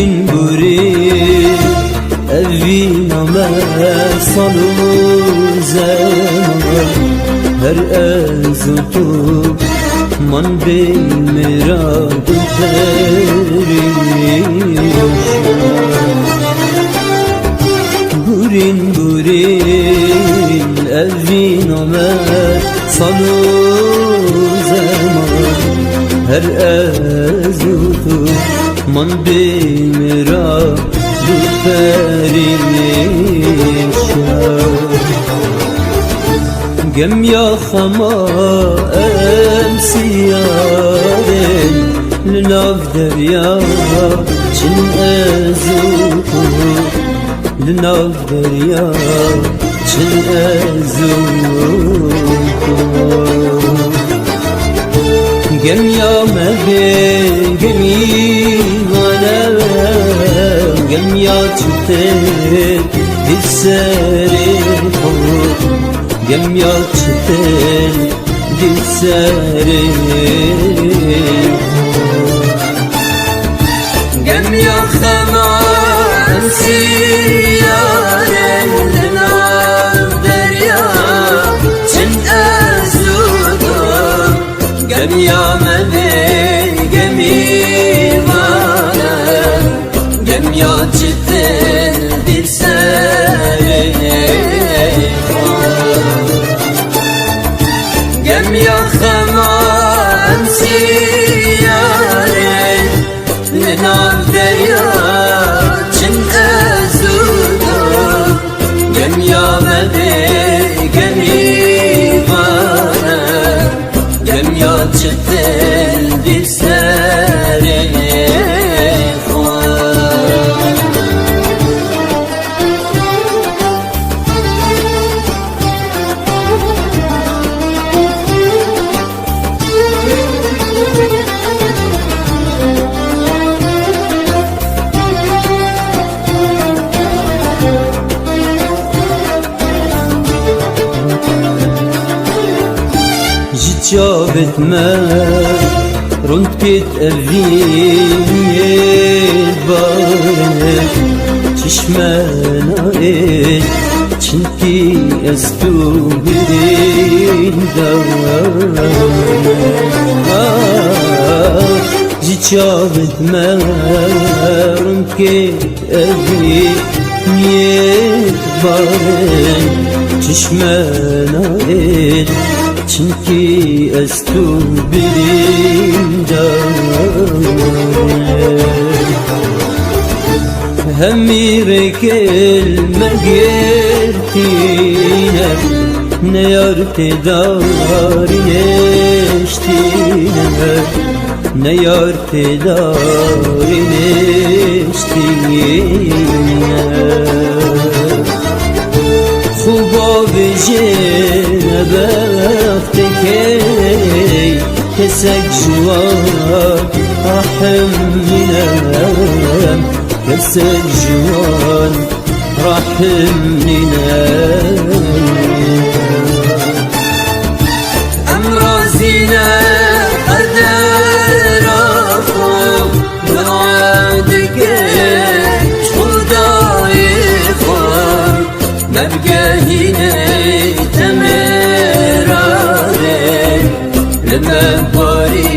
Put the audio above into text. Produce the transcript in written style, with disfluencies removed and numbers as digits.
Gurin gurin evin amel salu zaman her ezutu man bey mirad Gurin gurin evin amel salu zaman her ezutu man bey mirad Gem ya khama emsiyaren Linav derya çin ezuku Linav derya çin ezuku Gem ya mebe gemi Gem ya çute disseri Gem ya çute disseri Gem ya khama siyaren Linav derya çin ezudu Gem ya mebe gemi Gem ya çitin dilseri Gem ya khama emsiyaren Linav derya çin ezudu Gem ya mebe gemi bana Gem ya çitin dilseri Jicab etme Rund git evin bare Çişmena et Çünkü estu birin davane Jicab etme Rund git evin bare Çişmena et Çünkü estu birin davane Hemire kelme gertine Ne yar tedarine eştine Ne yar tedarine eştine Kuba vecene bektekey Kesek juvan rahim ninem Kesek juvan rahim ninem Emrazine kader afam Muradike şudayifam Mebgehine temerare Lime bari